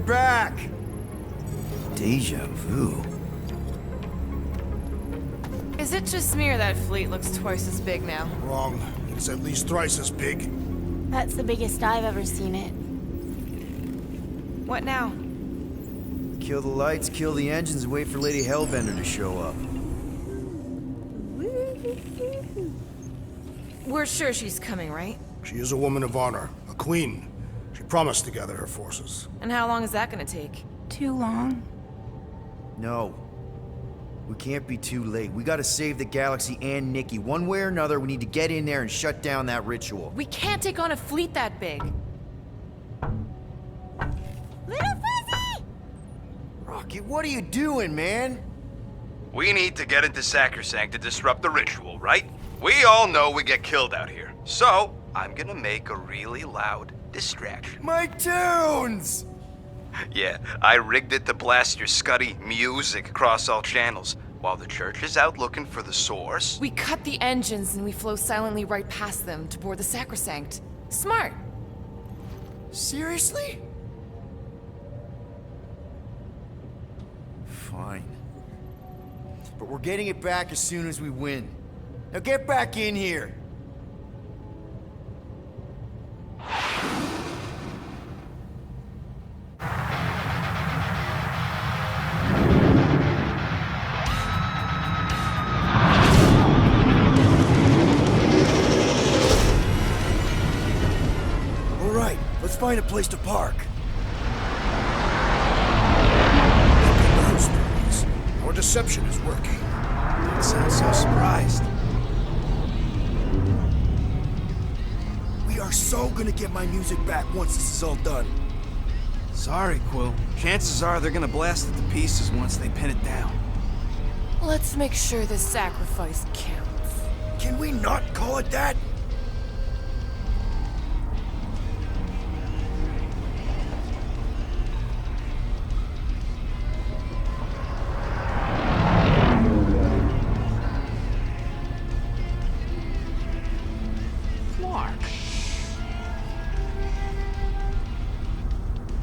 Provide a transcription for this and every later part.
back! Deja vu. Is it just me or that fleet looks twice as big now? Wrong. It's at least thrice as big. That's the biggest I've ever seen it. What now? Kill the lights, kill the engines, and wait for Lady Hellbender to show up. We're sure she's coming, right? She is a woman of honor, a queen. She promised to gather her forces. And how long is that gonna take? Too long. No. We can't be too late. We gotta save the galaxy and Nikki. One way or another, we need to get in there and shut down that ritual. We can't take on a fleet that big. Little Fuzzy! Rocket, what are you doing, man? We need to get into Sacrosanct to disrupt the ritual, right? We all know we get killed out here. So, I'm gonna make a really loud distraction. My tunes! Yeah, I rigged it to blast your scuddy music across all channels, while the church is out looking for the source. We cut the engines and we flow silently right past them to board the Sacrosanct. Smart. Seriously? Fine. But we're getting it back as soon as we win. Now get back in here! All right, let's find a place to park. Look at those boys. Our deception is working. Don't sound so surprised. We are so gonna get my music back once this is all done. Sorry, Quill. Chances are they're gonna blast it to pieces once they pin it down. Let's make sure this sacrifice counts. Can we not call it that?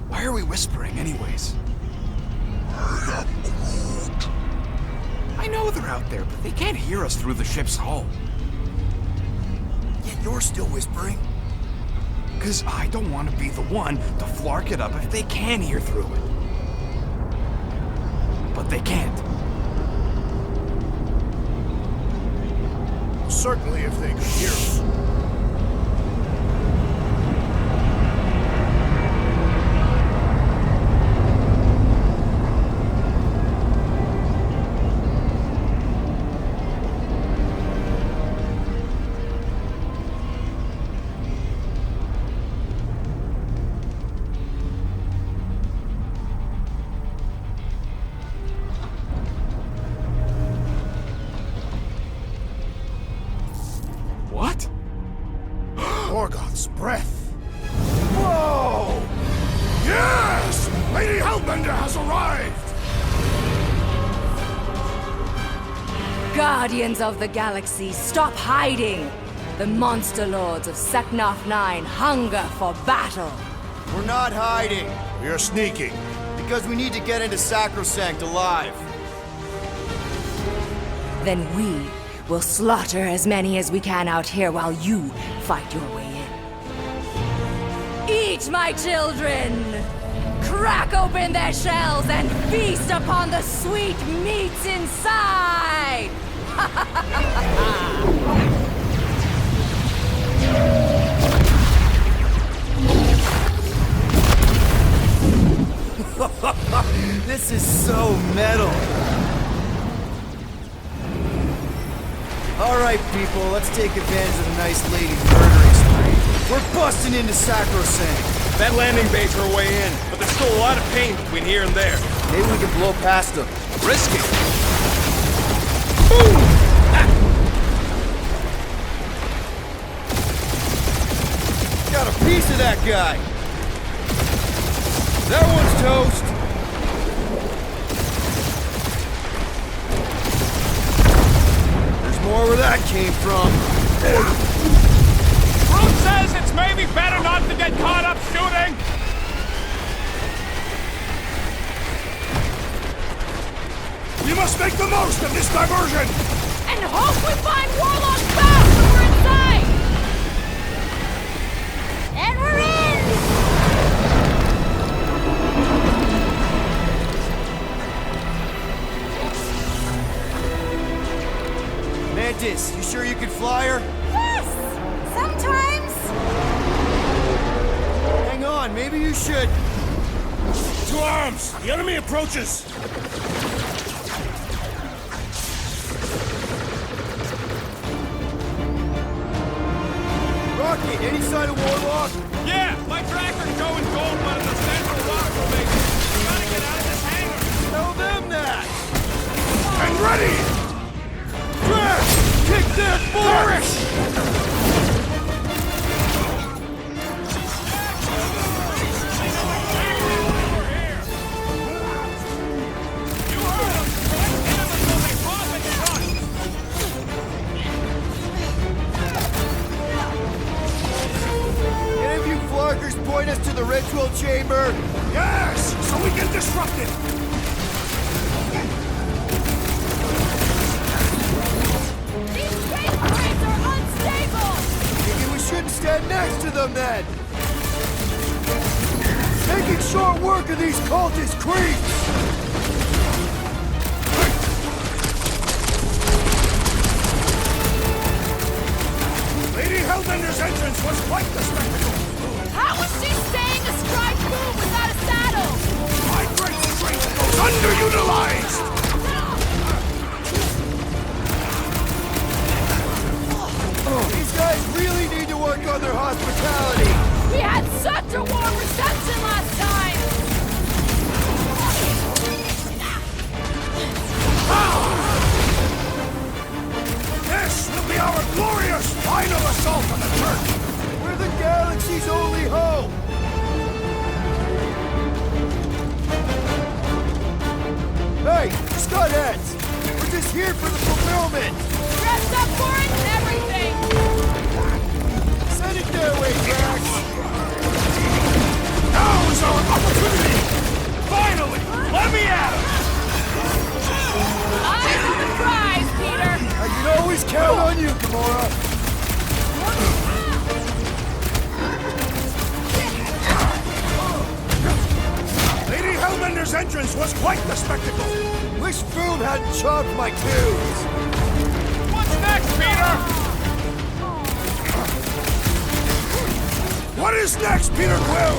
Why are we whispering anyways? I know they're out there, but they can't hear us through the ship's hull. Yet you're still whispering. 'Cause I don't want to be the one to flark it up if they can hear through it. But they can't. Certainly if they could hear us. What? Morgoth's breath. Whoa! Yes! Lady Hellbender has arrived! Guardians of the Galaxy, stop hiding! The monster lords of Seknarf 9 hunger for battle! We're not hiding, We are sneaking. because we need to get into Sacrosanct alive. Then we will slaughter as many as we can out here while you fight your way in. Eat, my children! Crack open their shells and feast upon the sweet meats inside! This is so metal. All right, people, let's take advantage of the nice lady's murdering spree. We're busting into Sacrosanct. That landing bay's our way in, but there's still a lot of pain between here and there. Maybe we can blow past them. Risky. Boom! Ah! Got a piece of that guy. That one's toast. There's more where that came from. Brute says it's maybe better not to get caught up shooting. make the most of this diversion! And hope we find Warlock fast when we're inside! And we're in! Mantis, you sure you can fly her? Yes! Sometimes! Hang on, maybe you should. To arms! The enemy approaches! Rocket, any sign of Warlock? Yeah, my tractor's going gold, but it's a central rock formation. We gotta get out of this hangar. Tell them that! And ready! Crash! Kick that flourish! Any of you flarkers point us to the ritual chamber? Yes! So we can disrupt it! These tank cranes are unstable! Maybe we shouldn't stand next to them then! Making short work of these cultist creeps! Lady Hellbender's entrance was quite the spectacle! How was she staying astride boom without a saddle? My great strength goes underutilized! These guys really need to work on their hospitality! We had such a warm reception last time! This will be our glorious final assault on the church! We're the galaxy's only hope! Hey, Scudheads! We're just here for the fulfillment! Dressed up for it and everything! Send it their way, Drax! Now is our opportunity! Finally! Let me at him! Eyes on the prize, Peter! I can always count on you, Gamora! Lady Hellbender's entrance was quite the spectacle! Wish Boom hadn't chopped my tubes! What's next, Peter? What is next, Peter Quill?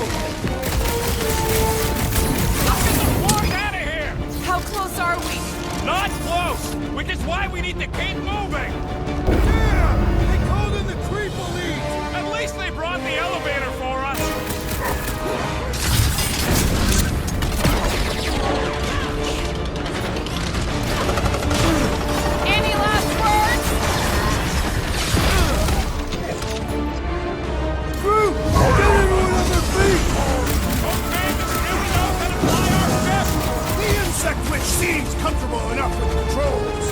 Get the flag out of here! How close are we? Not close! Which is why we need to keep moving! Yeah! They called in the Creep Elite! At least they brought the elevator for us! Any last words? Groot! Get everyone on their feet! Okay, Mr. Newton knows how to fly our fist! The insect witch seems comfortable enough with the controls.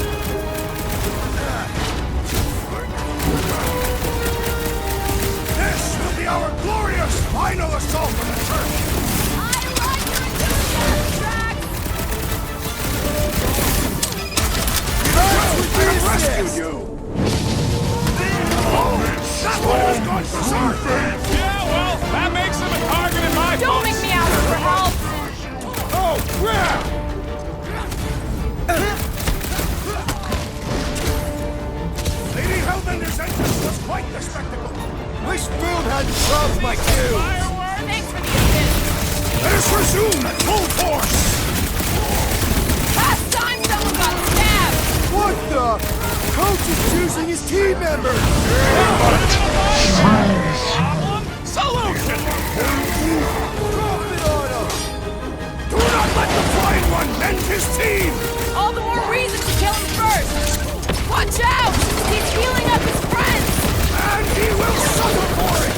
This will be our glorious final assault on the church! I like your enthusiasm, Drax! We could have rescued you! That one has gone berserk! Yeah, well, that makes him a target in my Don't books. make me ask for help! Oh, crap! Lady Hellbender's entrance was quite the spectacle! Wish Boom hadn't chopped my tubes! Fireworks! Thanks for the assist! Let us resume at full force! Last time someone got stabbed! What the? Coach is choosing his team members! Problem? Solution! Drop it on him! Do not let the flying one mend his team! All the more reason to kill him first! Watch out! He's healing up his friends! And he will suffer for it!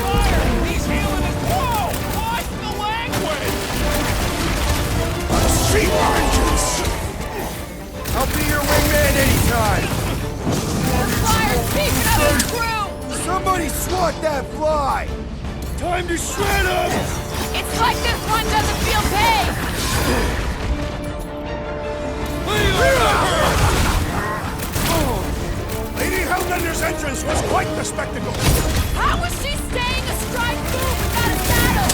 Fire! He's healing his whoa! What's the language? See vengeance! I'll be your wingman anytime! The fire's peeking up his crew! Somebody swat that fly! Time to shred him! like this one doesn't feel pain! Lady Hellbender's entrance was quite the spectacle. How was she staying astride food without a saddle?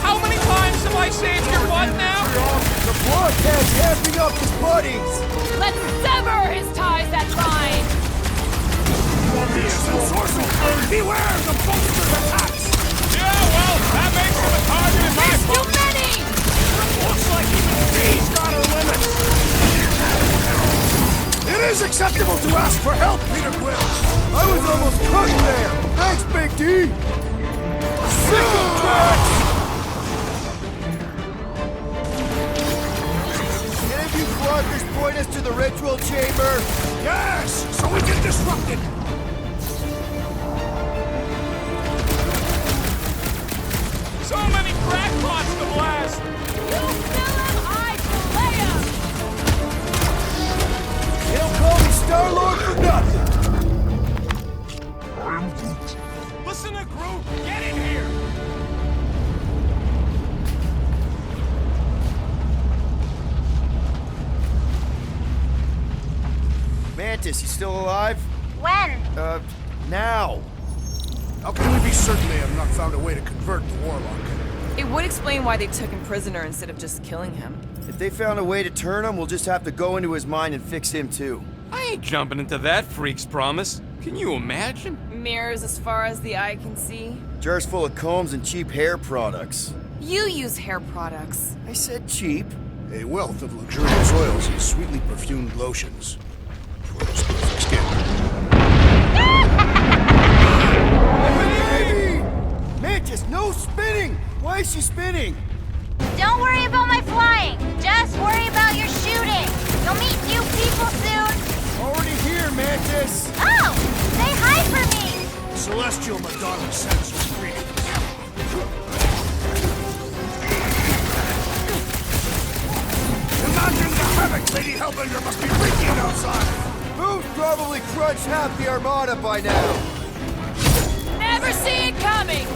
How many times have I saved your butt now? The blockhead's happing up his buddies! Let's sever his ties that bind! Beware the bolster's attacks! Yeah, well, that makes him a target in my There's too book. many! Looks like even she's got her limits. It is acceptable to ask for help, Peter Quill. I was almost cooked there! Thanks, Big D! Sickle tracks! Can any of you clockers point us to the ritual chamber? Yes, so we can disrupt it. So many crackpots to blast. You fill him, I play him! They don't call me Star-Lord for nothing! Listen to Groot. Get in here. Mantis, you still alive? When? Now! How can we be certain they have not found a way to convert the Warlock? It would explain why they took him prisoner instead of just killing him. If they found a way to turn him, we'll just have to go into his mind and fix him too. I ain't jumping into that freak's promise. Can you imagine? Mirrors as far as the eye can see. Jars full of combs and cheap hair products. You use hair products. I said cheap. A wealth of luxurious oils and sweetly perfumed lotions. For his perfect skin. Baby! Mantis, no spinning! Why is she spinning? Don't worry about my flying. Just worry about your shooting. You'll meet new people soon. Already here, Mantis! Oh! Say hi for me! Celestial Madonna sends her greetings. Imagine the havoc Lady Hellbender must be wreaking outside! Who's probably crunched half the armada by now? Never see it coming!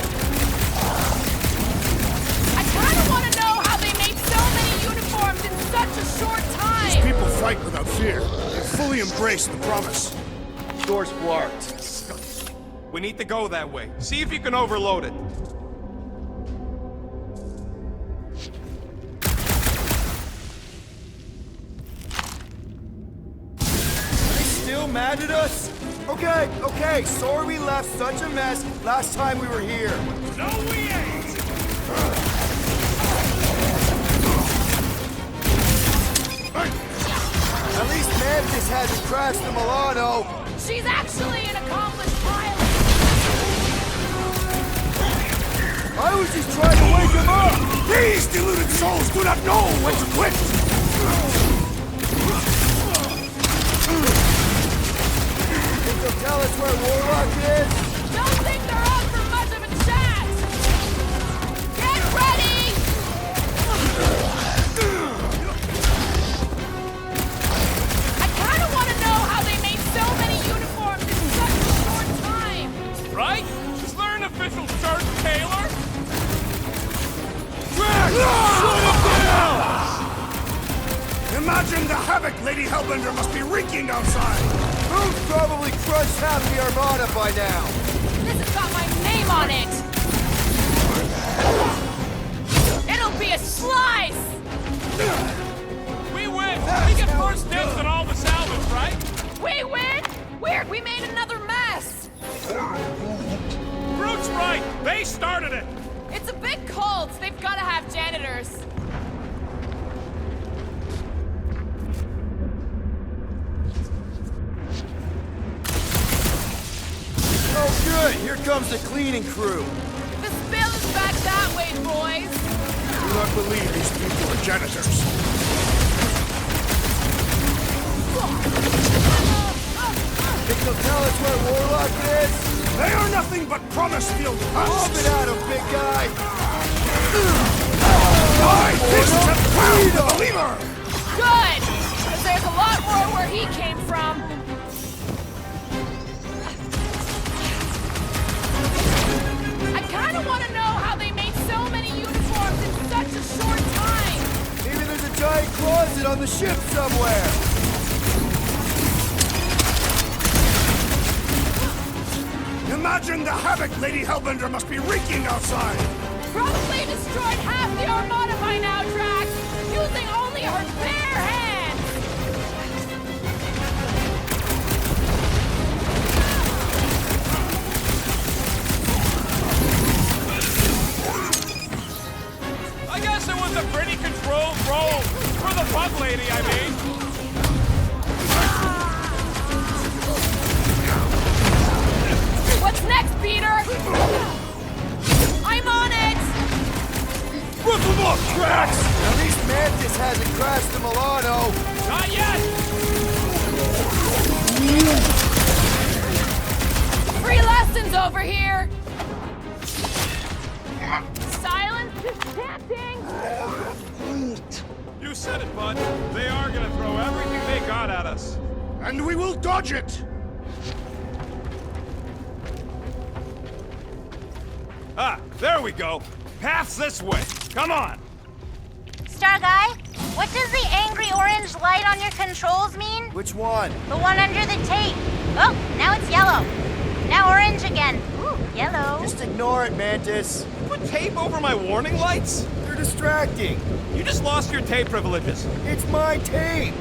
I kinda wanna know how they made so many uniforms in such a short These time! people fight without fear. They fully embrace the promise. Door's blocked. We need to go that way. See if you can overload it. Still mad at us? Okay, sorry we left such a mess last time we were here. No, we ain't! At least Mantis hasn't crashed the Milano. She's actually an accomplished pilot! I was just trying to wake him up. These deluded souls do not know when to quit! Think they'll tell us where Warlock is? Don't think they're up for much of a chat! Get ready! I kinda wanna know how they made so many uniforms in such a short time! Right? Is there an official shirt tailor? Imagine the havoc Lady Hellbender must be wreaking outside! Who's probably crushed half the armada by now? This has got my name on it! It'll be a slice! We win! We get first dibs on all the salvage, right? We win? Weird, we made another mess! Groot's right! They started it! It's a big cult. They've gotta have janitors. Oh good, here comes the cleaning crew. The spill is back that way, boys. Do not believe these people are janitors. Think they'll tell us where Warlock is? They are nothing but promise-filled Pump husks! it at him, big guy! My fists have found the believer! Good! Because there's a lot more where he came from. I kinda closet on the ship somewhere! Imagine the havoc Lady Hellbender must be wreaking outside! Probably destroyed half the Armada by now, Drax, using only her bare hands! I guess it was a pretty controlled roll. For the bug lady, I mean. What's next, Peter? I'm on it! Rip him off, Drax! At least Mantis hasn't crashed the Milano! Not yet! Free lessons over here! Silence is chanting! You said it, bud. They are gonna throw everything they got at us. And we will dodge it! Ah, there we go. Path's this way. Come on. Star Guy, what does the angry orange light on your controls mean? Which one? The one under the tape. Oh, now it's yellow. Now orange again. Ooh, yellow. Just ignore it, Mantis. Put tape over my warning lights? They're distracting. You just lost your tape privileges. It's my tape!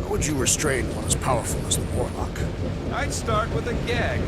How would you restrain one as powerful as the Warlock? I'd start with a gag.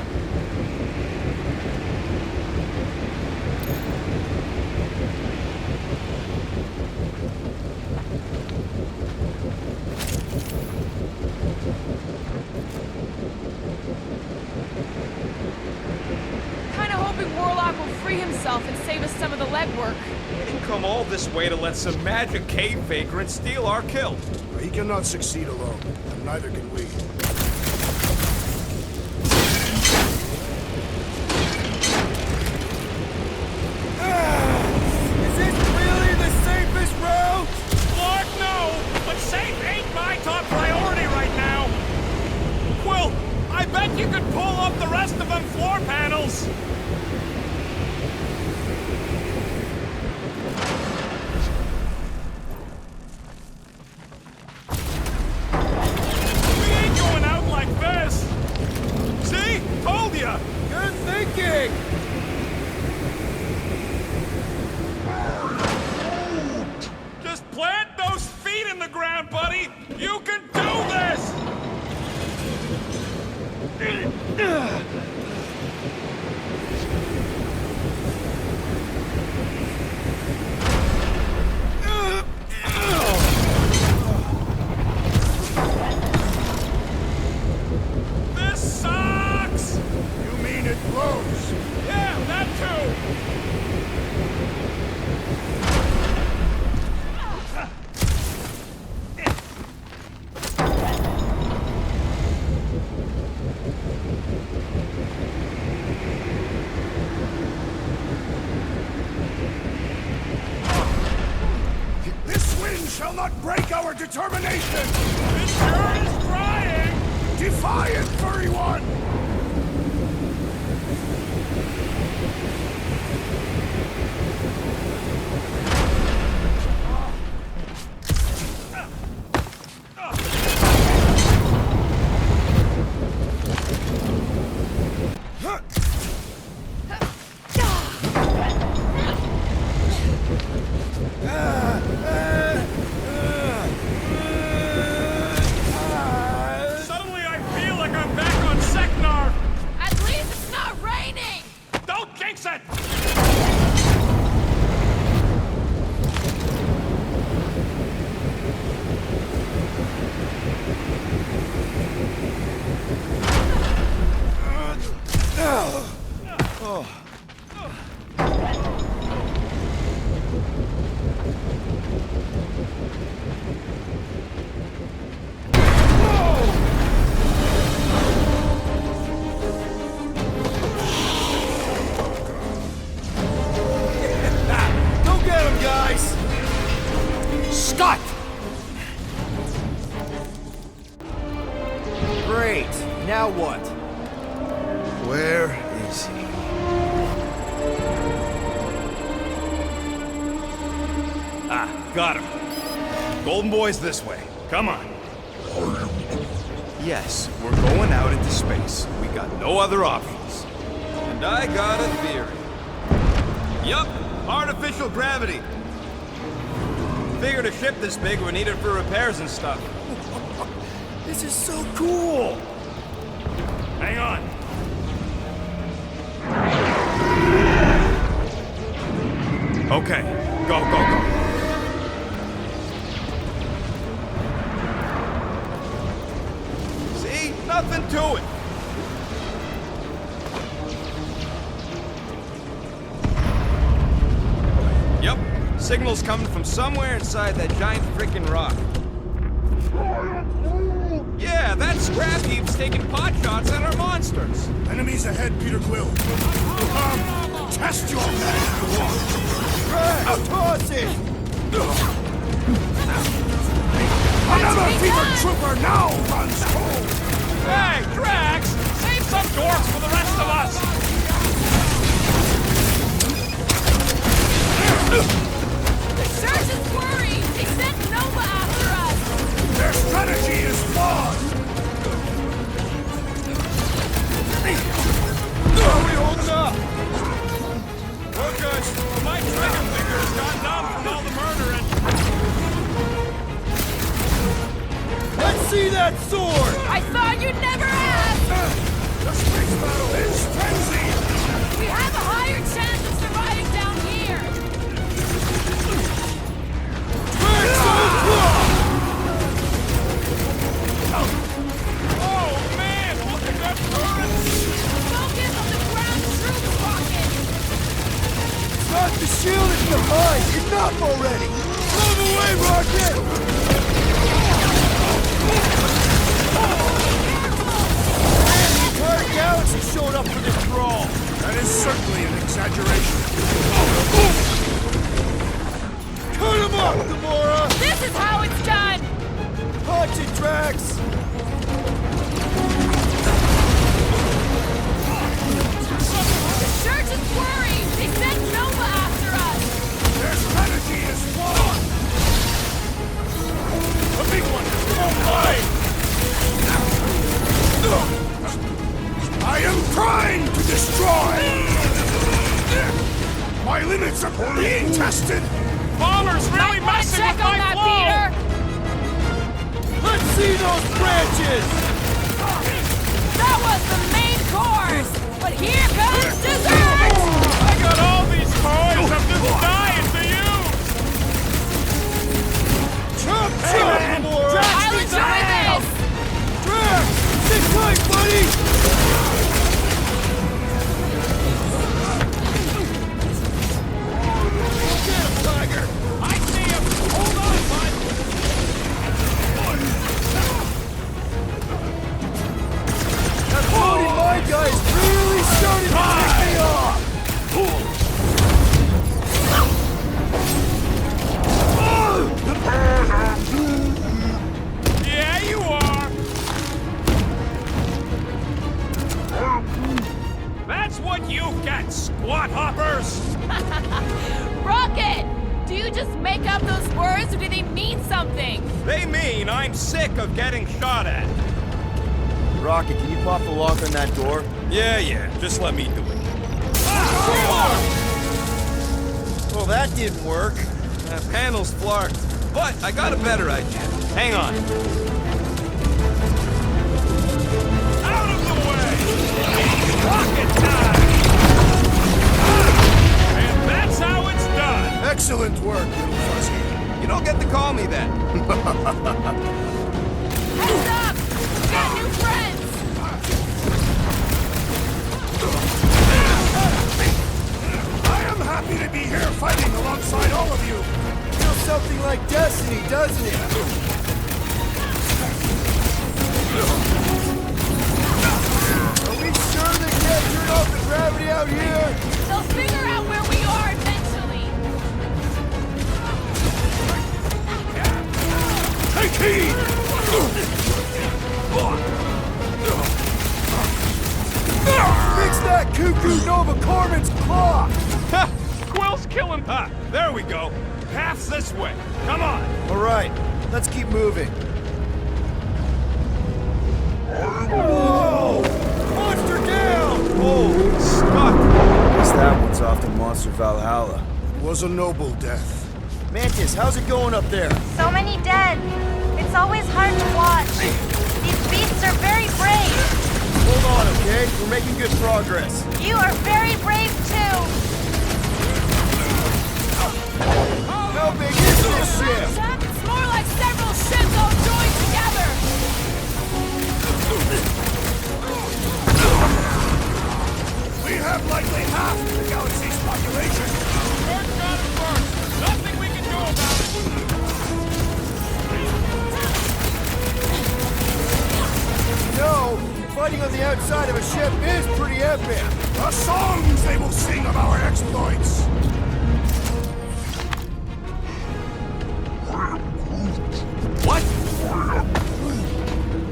Kinda hoping Warlock will free himself and save us some of the legwork. We didn't come all this way to let some magic cave vagrant steal our kill. He cannot succeed alone, and neither can we. Is this really the safest route? Lord, no! But safe ain't my top priority right now! Quill, I bet you could pull up the rest of them floor panels! We ain't going out like this! See? Told ya! Good thinking! Just plant those feet in the ground, buddy! You can do this! This sucks! You mean it blows? Yeah, that too! This wind shall not break our determination! It sure is trying! Defiant, furry one! Suddenly I feel like I'm back on Seknar! At least it's not raining! Don't jinx it! Got him. Golden Boy's this way. Come on. Yes, we're going out into space. We got no other options. And I got a theory. Yup, artificial gravity. Figured a ship this big would need it for repairs and stuff. This is so cool! Hang on. Okay, go, go, go. See? Nothing to it. Yep, signal's coming from somewhere inside that giant freaking rock. Yeah, that scrap heap's taking pot shots at our monsters. Enemies ahead, Peter Quill. Test your man if you want. Toss it! Another Peter Trooper now runs home! Hey, Drax! Save some dorks for the rest of us! The surgeon's worried! They sent Nova after us! Their strategy is flawed! How are we holding up? We're good. My trigger finger's got numb from all the murdering. Let's see that sword! I thought you'd never ask! The space battle is frenzied! We have a higher chance of surviving down here! Oh, man! Look at that turret! Focus on the ground troops rocket! Not the shield is behind! Enough already! Move away, Rocket! Man, the entire galaxy showed up for this brawl! That is certainly an exaggeration. Cut him up, Gamora! This is how it's done! Punch it, Drax! The surgeon's worried! They sent Nova after us! Their strategy is flawed! The big one! Oh, I am trying to destroy! My limits are being tested! Bomber's really Might wanna messing check with on my that, flow! Peter! Let's see those branches! That was the main course! But here comes dessert! I got all these toys! I'm just dying to use! Chop, Hey, chop, man! Gamora! Drax I'll needs a enjoy hand! this! Drax! Sit tight, buddy! Get him, Tiger! I see him! Hold on, bud! That floating mine guy is really starting to piss me off! Yeah, you are! That's what you get, squat hoppers! Rocket! Do you just make up those words or do they mean something? They mean I'm sick of getting shot at. Rocket, can you pop the lock on that door? Yeah, just let me do it. Well, that didn't work. That panel's flarked. But I got a better idea. Hang on. Out of the way! Rocket time! And that's how it's done! Excellent work, little fuzzy. You don't get to call me that. Heads up! We got new friends! I am happy to be here fighting alongside all of you. Feels something like destiny, doesn't it? Are we sure they can't turn off the gravity out here? They'll figure out where we are eventually! Take heed! Fix that cuckoo Nova Corman's clock! Ha! Quill's killing. Ah, there we go. path's this way. Come on. All right, let's keep moving. Whoa! Monster down! Oh, stuck. Guess that one's off to Monster Valhalla. It was a noble death. Mantis, how's it going up there? So many dead. It's always hard to watch. These beasts are very brave. Hold on, okay? We're making good progress. You are very brave too. How big is this ship? It's more like several ships all joined together. We have likely half the galaxy's population. First got it first. Nothing we can do about it. No, fighting on the outside of a ship is pretty epic. The songs they will sing of our exploits. What?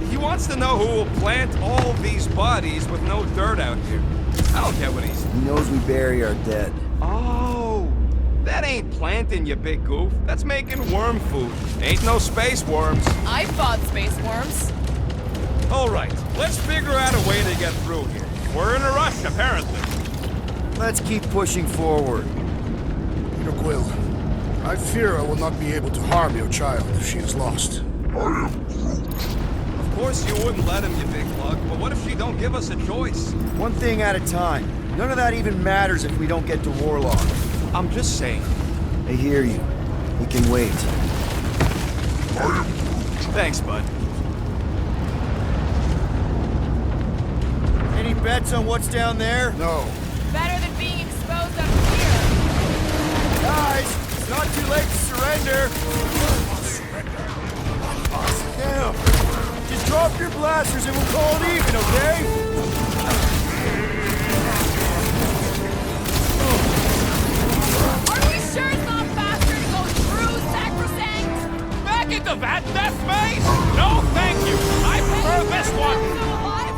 He wants to know who will plant all these bodies with no dirt out here. I don't get what he's... He knows we bury our dead. Oh, that ain't planting, you big goof. That's making worm food. Ain't no space worms. I fought space worms. All right, let's figure out a way to get through here. We're in a rush, apparently. Let's keep pushing forward. Peter Quill, I fear I will not be able to harm your child if she is lost. Of course you wouldn't let him, you big lug, but what if she don't give us a choice? One thing at a time. None of that even matters if we don't get to Warlock. I'm just saying. I hear you. We can wait. Thanks, bud. Any bets on what's down there? No. Better than being exposed up here. Guys, it's not too late to surrender. Now, just drop your blasters and we'll call it even, okay? Are we sure it's not faster to go through Sacrosanct? Back into that death maze? No, thank you. I prefer this one. Still alive,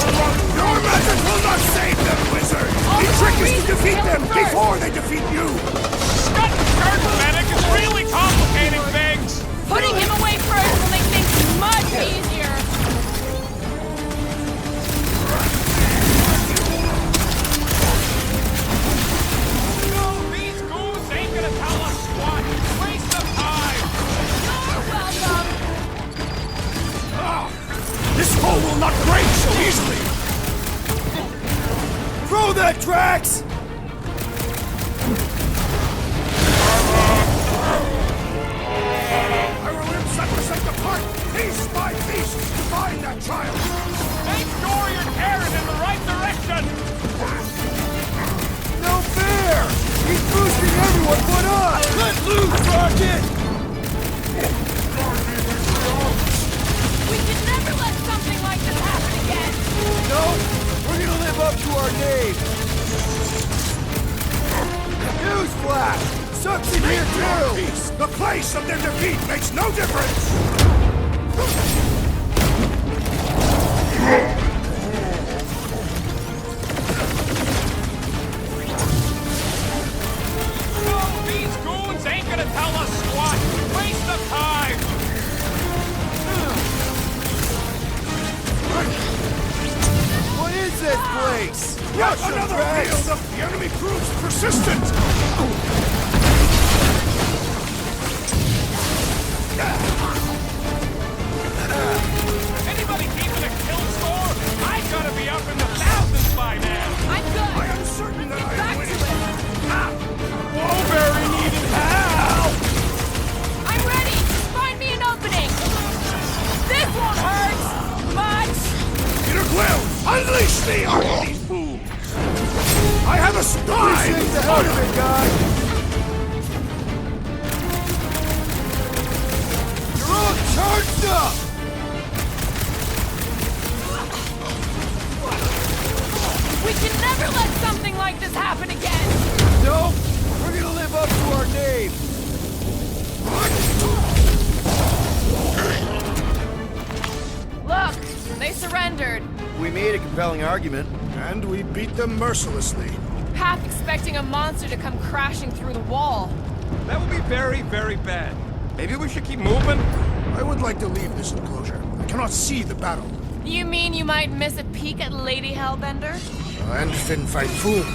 Your method will not save them, wizard! The trick is to defeat them before they defeat you! Scott Medic is really complicating things. Putting him away first will make things much easier. No, these goons ain't gonna tell us squat. Waste of time. You're welcome. This foe will not break so easily! Throw that, Drax! I will rip Sacrosanct apart, piece by piece, to find that child! Make sure you're carried in the right direction. No fair! He's boosting everyone but us! Let loose, Rocket! We can never let something like this happen again. No, we're gonna live up to our name! Newsflash! Sucks in here too! Peace! The place of their defeat makes no difference! No, these goons ain't gonna tell us squat. Waste of time. What is this place? Yet Rush 'em, another Drax! field of the enemy proves persistent! Anybody keeping a kill score? I gotta be up in the thousands by now. I'm good. I am certain that I Back am to winning! it. Wobury needed help. I'm ready. Find me an opening. This won't hurt much. Peter Quill, unleash the art of these fools! I have a spy! Appreciate the help of it, guy! You're all charged up! We can never let something like this happen again. No, we're gonna live up to our name! Look, they surrendered. We made a compelling argument. And we beat them mercilessly. half expecting a monster to come crashing through the wall. That would be very, very bad. Maybe we should keep moving? I would like to leave this enclosure. I cannot see the battle. You mean you might miss a peek at Lady Hellbender? And Fin fight Foom.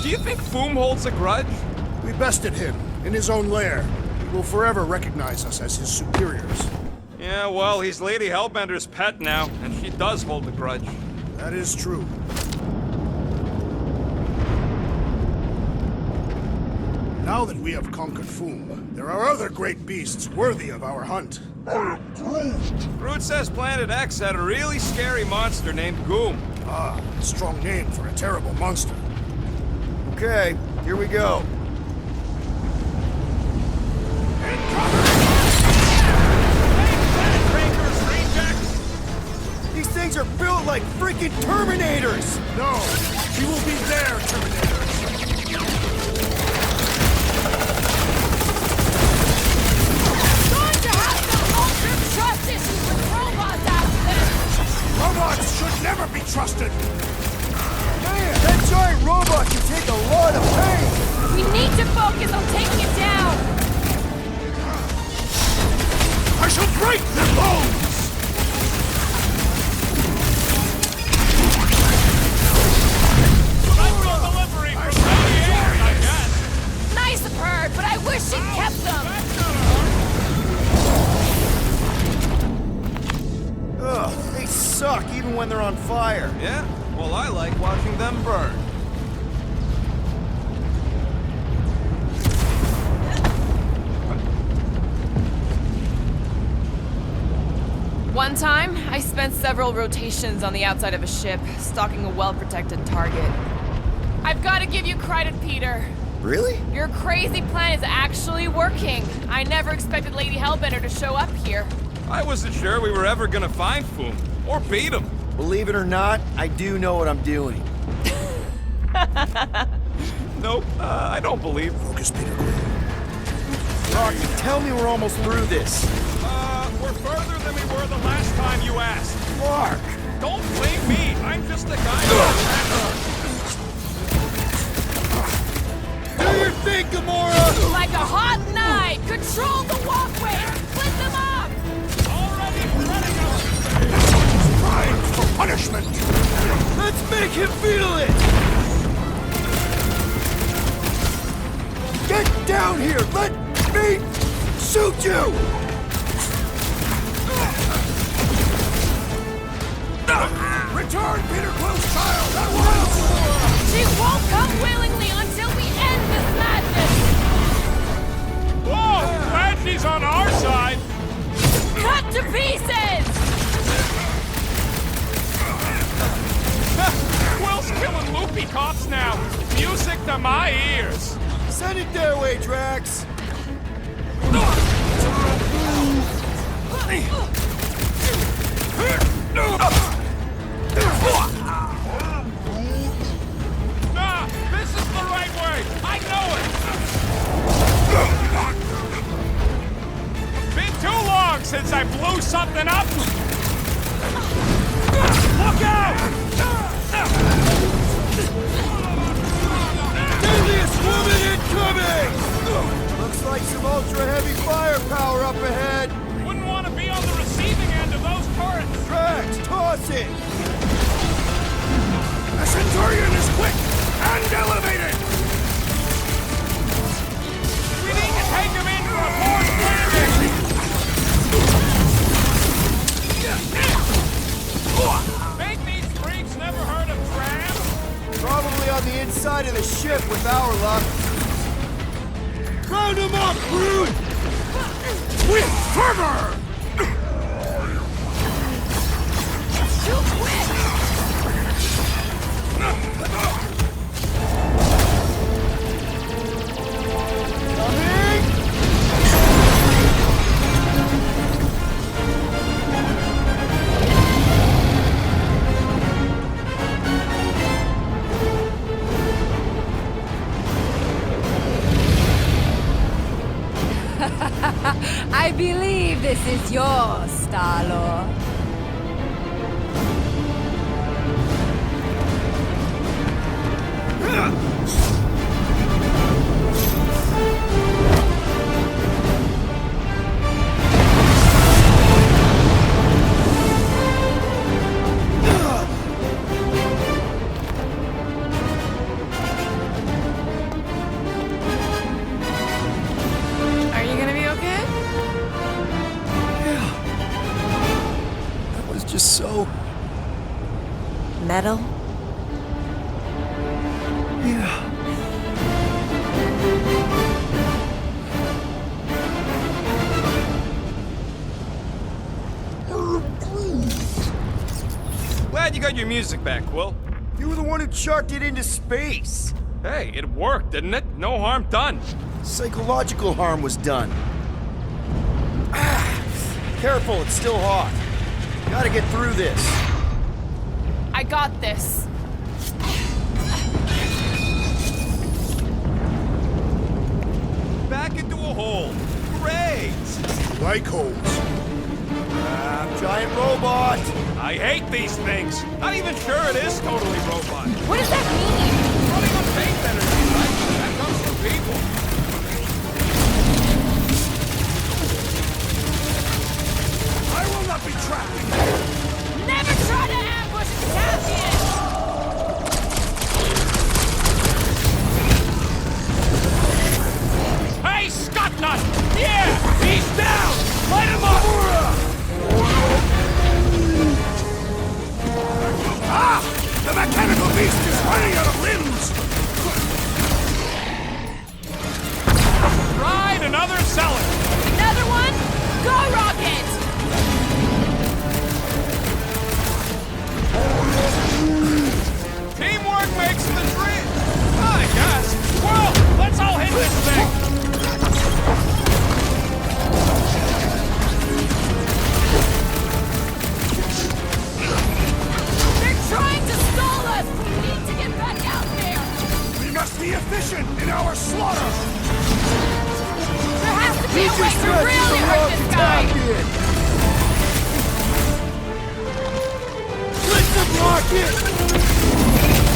Do you think Foom holds a grudge? We bested him in his own lair. He will forever recognize us as his superiors. Yeah, well, he's Lady Hellbender's pet now, and she does hold a grudge. That is true. Now that we have conquered Foom, there are other great beasts worthy of our hunt. Groot says Planet X had a really scary monster named Goom. Ah, strong name for a terrible monster. Okay, here we go. These things are built like freaking Terminators! No, we will be their Terminators. Going to have some long-term trust issues with robots after this! Robots should never be trusted. Man, that giant robot can take a lot of pain! We need to focus on taking it down! I shall break their bones! Special delivery from Diane, I guess. Nice of her, but I wish she'd kept them! Ugh, they suck even when they're on fire. Yeah? Well, I like watching them burn. One time, I spent several rotations on the outside of a ship, stalking a well-protected target. I've got to give you credit, Peter. Really? Your crazy plan is actually working. I never expected Lady Hellbender to show up here. I wasn't sure we were ever gonna find Foom, or beat him. Believe it or not, I do know what I'm doing. Nope, I don't believe. Focus, Peter Quill. Rocky, tell me we're almost through this. We're further than we were the last time you asked. Mark! Don't blame me. I'm just the guy Do your thing, Gamora! Like a hot knife! Control the walkway! Split them up! already running out. Time for punishment! Let's make him feel it! Get down here! Let me shoot you! Return Peter Quill's child at once! She won't come willingly until we end this madness! Whoa! Glad she's on our side. Cut to pieces! Quill's killing loopy cops now. Music to my ears. Send it their way, Drax! Nah, this is the right way. I know it. Been too long since I blew something up. Look out! Deadliest woman incoming! Looks like some ultra-heavy firepower up ahead. Wouldn't want to be on the receiving end of those turrets. Drax, toss it! The Centurion is quick and elevated! We need to take him in for a forced landing. Think these freaks never heard of tram? Probably on the inside of the ship with our luck. Round him up, Groot! With fervor! Too quick! Coming! I believe this is yours, Star-Lord. metal? Yeah. Glad you got your music back, Quill. You were the one who chucked it into space. Hey, it worked, didn't it? No harm done. Psychological harm was done. Ah, careful, it's still hot. Gotta get through this. I got this. Back into a hole. Great! Like holes. Giant robot! I hate these things. Not even sure it is totally robot. What does that mean? Running on faith energy, right? That comes from people. I will not be trapped. Never try to ambush a champion! Hey, Scotnut! Yeah! He's down! Light him up! Ah! The mechanical beast is running out of limbs! Ride another cellar! Another one? Go, Rocket! Teamwork makes the dream! I guess. Well, let's all hit this thing! They're trying to stall us! We need to get back out there! We must be efficient in our slaughter! There has to be a way to really hurt this guy! Listen, Rocket!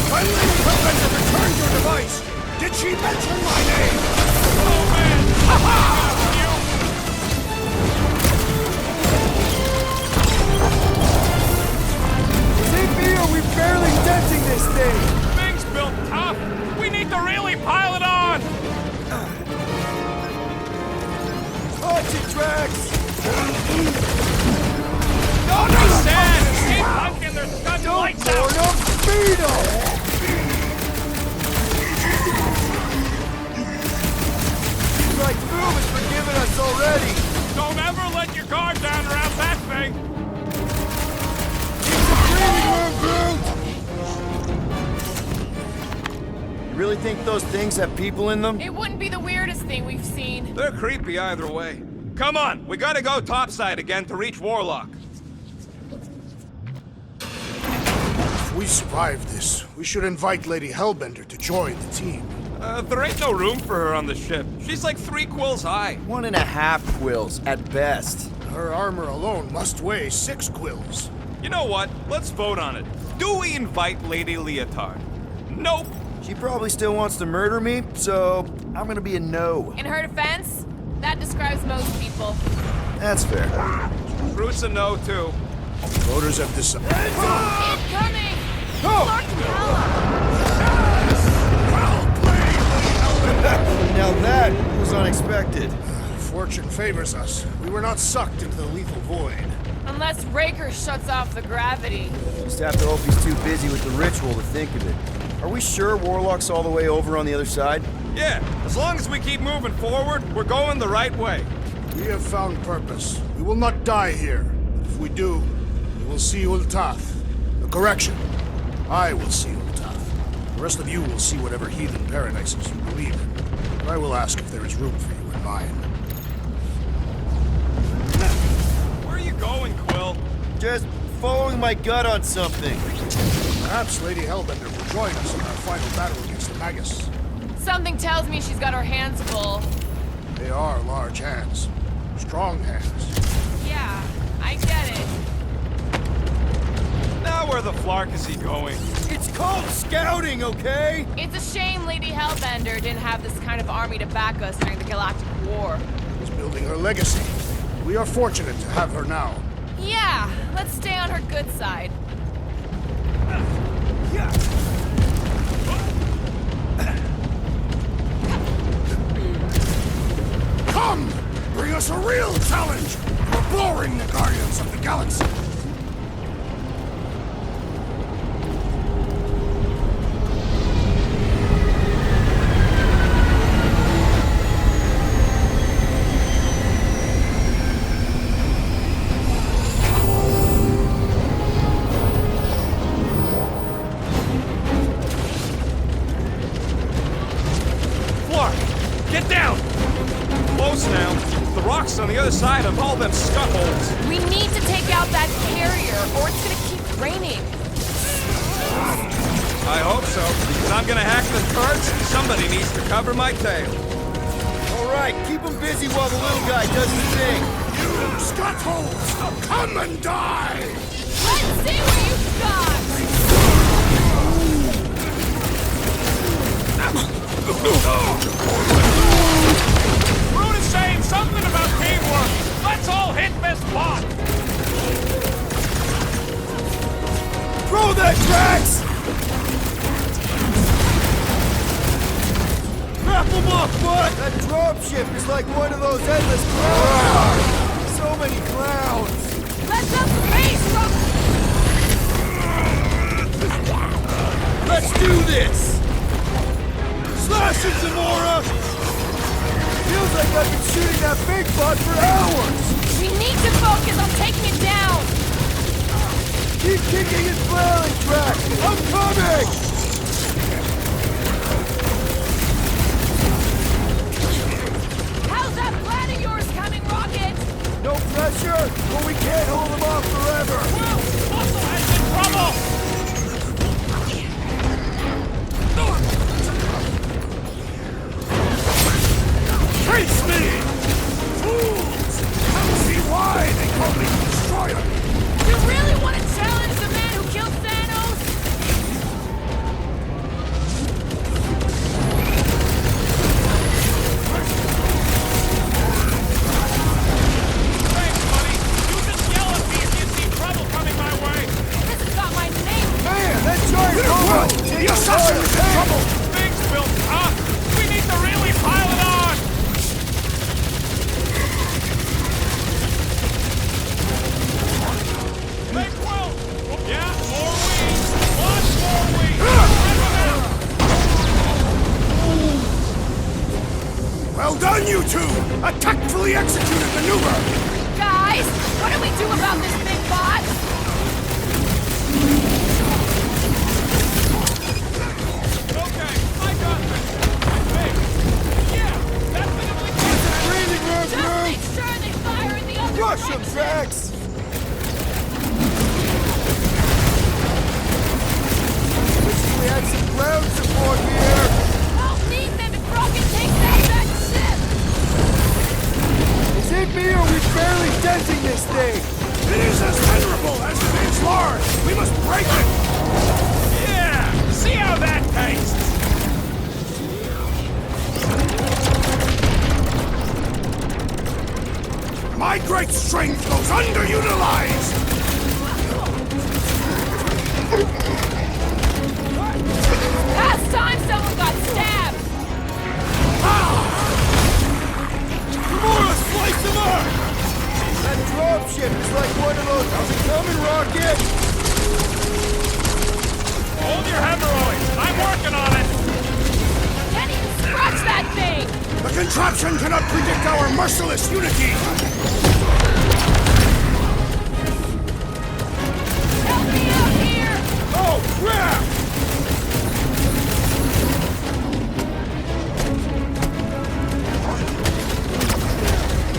My lady Hellbender returned your device! Did she mention my name? Oh, man! Ha-ha! CP, are we barely denting this thing? Thing's built tough! We need to really pile it on! Watch it, Drax! Don't be sad! Keep punking their sudden Don't lights burn out! them! Feed them! Seems like Boom has forgiven us already. Don't ever let your guard down around that thing! You really think those things have people in them? It wouldn't be the weirdest thing we've seen. They're creepy either way. Come on, we gotta go topside again to reach Warlock. If we survive this, we should invite Lady Hellbender to join the team. There ain't no room for her on the ship. She's like 3 quills high. 1.5 quills, at best. Her armor alone must weigh 6 quills. You know what? Let's vote on it. Do we invite Lady Leotard? Nope. She probably still wants to murder me, so I'm gonna be a no. In her defense, that describes most people. That's fair. Bruce a no, too. Voters have decided. Incoming! Go! Clark Capella! Well played, Lady Hellbender! Now that was unexpected. Fortune favors us. We were not sucked into the lethal void. Unless Raker shuts off the gravity. Just have to hope he's too busy with the ritual to think of it. Are we sure Warlock's all the way over on the other side? Yeah, as long as we keep moving forward, we're going the right way. We have found purpose. We will not die here. If we do, we will see Ultath. Correction. I will see Ultath. The rest of you will see whatever heathen paradises you believe in. But I will ask if there is room for you in mine. Where are you going, Quill? Just following my gut on something. Perhaps Lady Hellbender will join us in our final battle against the Magus. Something tells me she's got her hands full. They are large hands. Strong hands. Yeah, I get it. Now where the flark is he going? It's called scouting, okay? It's a shame Lady Hellbender didn't have this kind of army to back us during the Galactic War. She's building her legacy. We are fortunate to have her now. Yeah, let's stay on her good side. Come! Bring us a real challenge! We're boring the Guardians of the Galaxy! rocks on the other side of all them scuttholes. We need to take out that carrier, or it's gonna keep raining. I hope so, because I'm gonna hack the turrets. Somebody needs to cover my tail. All right, keep him busy while the little guy does his thing. You scuttholes, come and die! Let's see what you've got! Brute is saying something about teamwork. Let's all hit this spot. Throw that, Drax! Wrap him up, bud! That dropship is like one of those endless clowns! So many clowns! Let the space rock! Let's do this! Slash it, Zamora! Feels like I've been shooting that big bud for hours! We need to focus on taking it down! Keep kicking and flailing, Drax! I'm coming! How's that plan of yours coming, Rocket? No pressure, but we can't hold them off forever! Well, Muscle has in trouble. Face me! Fools! Now see why they call me the Destroyer! You really want to challenge the man who killed Thanos? Thanks, buddy. You just yell at me if you see trouble coming my way. This has got my name. Man, that giant robot! The assassin is in trouble! Things will tough. We need to really pile it on. Hey, Quill. Yeah, more wings. Lots more wings. Rip 'em out. Well done, you two! A tactfully executed maneuver! Guys, what do we do about this big bot? Okay, I got this. I think. Yeah, definitely got that. Breathing room, Just make sure they fire in the other Rush him, direction. Drax! Wish we had some ground support here! I'll need them if Rocket takes out that ship. Is it me or are we barely denting this thing? It is as venerable as it is large! We must break it! Yeah, see how that tastes. My great strength goes underutilized! Last time someone got stabbed. Zamora, slice him up! That dropship is like one of those. How's it coming, Rocket? Hold your hemorrhoids. I'm working on it. Can't even scratch that thing. The contraption cannot predict our merciless unity! Help me out here. Oh, crap!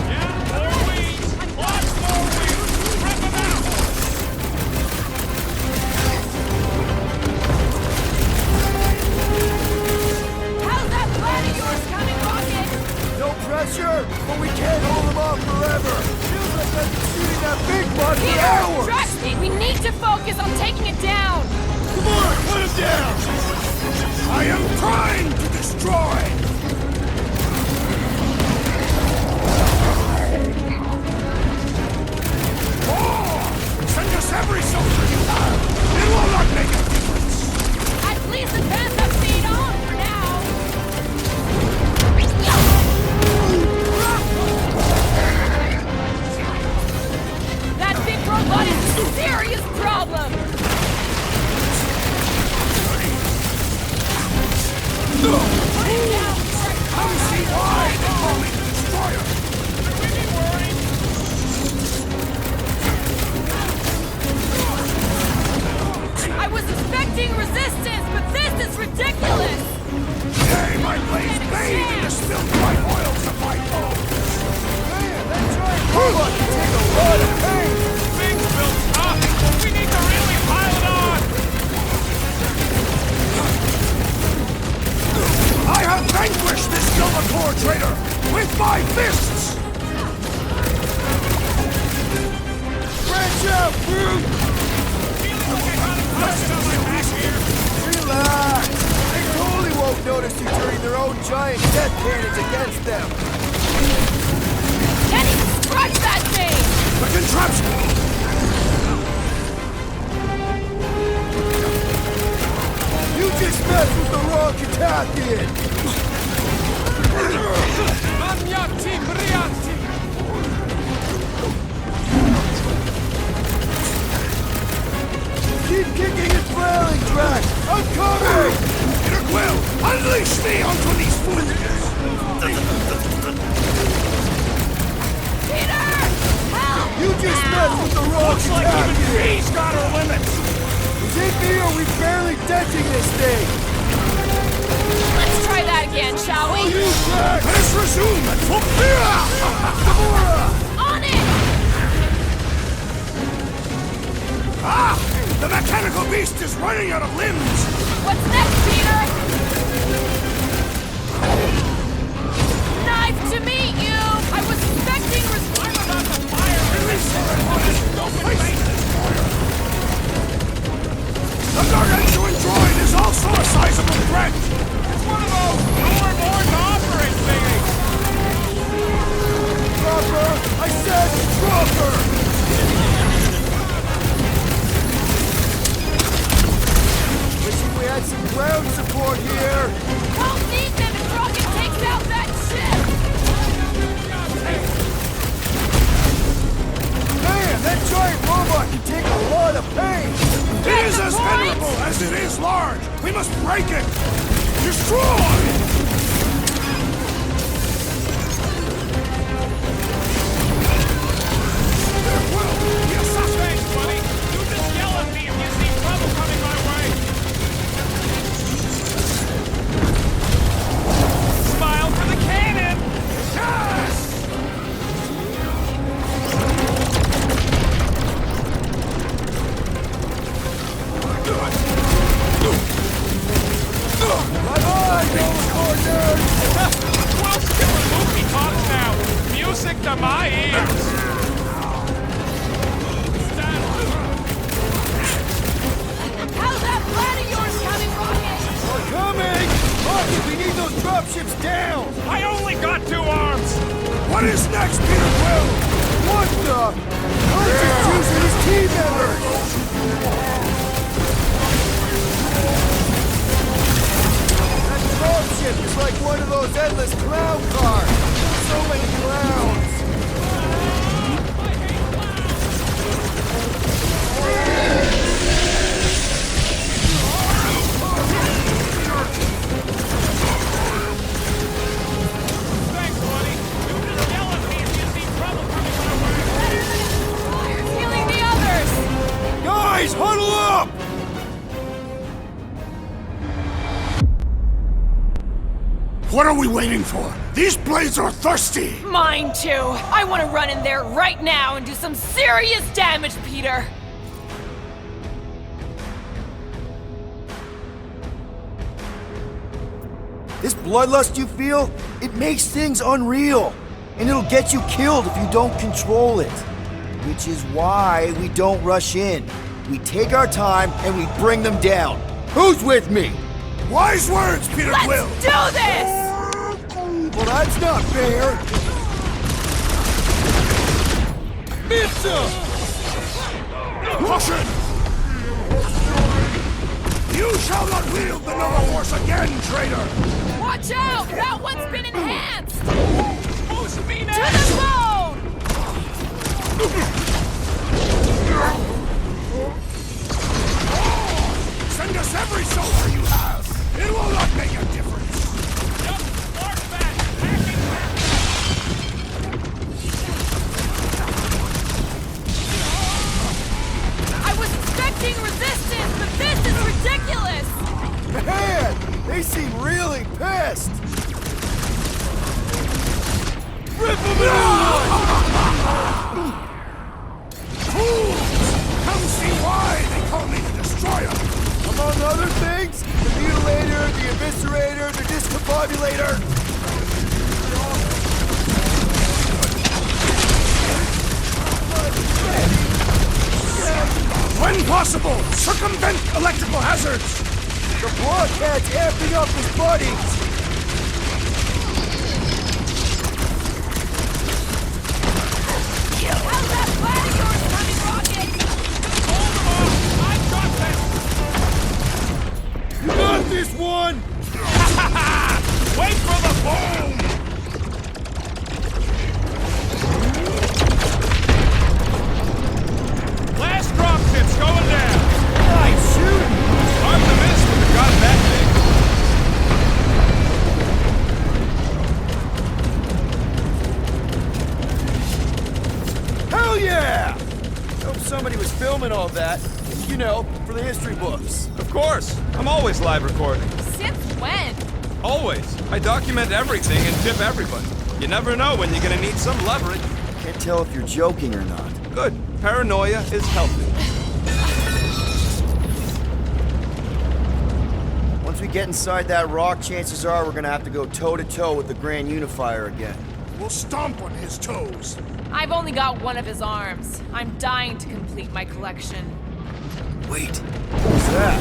Yeah, more wings. Lots more wings. Rip 'em out. How's that plan of yours coming, Rocket? No pressure, but we can't hold them off forever. Feels like I've been shooting that big bud for Peter, hours. trust me. We need to focus on taking it down. Come on, put him down. I am trying to destroy! Oh! Send us every soldier you have! It will not make a difference! At least advance that speed on for now. That big robot is a serious problem. Put it down. Bellator, traitor! With my fists! Branch out, brute! Relax! They totally won't notice you turning their own giant death cannons against them! Can't even scratch that thing! The contraption! You just messed with the wrong Italian! Magnati Brianti! Keep kicking and flailing, Drax! I'm coming! Peter Quill, unleash me onto these fools! Peter! Help! You just messed with the wrong Looks like even Italian! she's got her limits! Is it me or are we barely denting this thing? Let's try that again, shall we? You, Drax! Let us resume at full fear! Gamora! On it! Ah! The mechanical beast is running out of limbs! What's next, Peter? Nice to meet you! I was expecting I'm about to fire release on this stupid face! The gargantuan droid is also a sizable threat! It's one of those more to operate thingies! Dropper! I said dropper! Wishing we had some ground support here! Won't need them if Rocket takes out that ship! Man, that giant robot can take a lot of pain! It is the as point? venerable as it is large! We must break it! Destroy! Thanks, buddy! You just yell at me if you see trouble coming my way! Smile for the cannon! Yes! Bye-bye, Nova Corner! Well, skipper Goofy talks now! Music to my ears! How's that plan of yours coming, Rocket? We're coming! Rocket, we need those dropships down! I only got 2 arms! What is next, Peter Quill? What the? How just using his team members? That dropship is like one of those endless clown cars. So many clowns. Thanks, buddy! You just yell at me if you see trouble coming my way! Fire's healing the others! Guys, huddle up! What are we waiting for? These blades are thirsty! Mine too! I want to run in there right now and do some serious damage, Peter! This bloodlust you feel, it makes things unreal. And it'll get you killed if you don't control it. Which is why we don't rush in. We take our time and we bring them down. Who's with me? Wise words, Peter Let's Quill! do this! Well, that's not fair. Caution! You shall not wield the Nova Force again, traitor! Watch out! That one's been enhanced! Full speed To ahead! the bone! Send us every soldier you have! It will not make a difference! Yup, march back! Hacking back! I was expecting resistance, but this is ridiculous! Man, they seem really pissed. Rip them a new one! Fools! Come see why they call me the Destroyer! Among other things, the mutilator, the eviscerator, the discombobulator. When possible, circumvent electrical hazards! The blockhead's amping up his buddies! How's that plan of yours coming, Rocket? Hold them off! I got them! You got this one! Wait for the boom! Last drop ship's going down! Nice shooting! Hard to miss with a gun that big. Hell yeah! Hope somebody was filming all that. You know, for the history books. Of course. I'm always live recording. Since when? Always. I document everything and tip everybody. You never know when you're gonna need some leverage. Can't tell if you're joking or not. Good. Paranoia is healthy. Once we get inside that rock, chances are we're gonna have to go toe-to-toe with the Grand Unifier again. We'll stomp on his toes. I've only got one of his arms. I'm dying to complete my collection. Wait, what's that?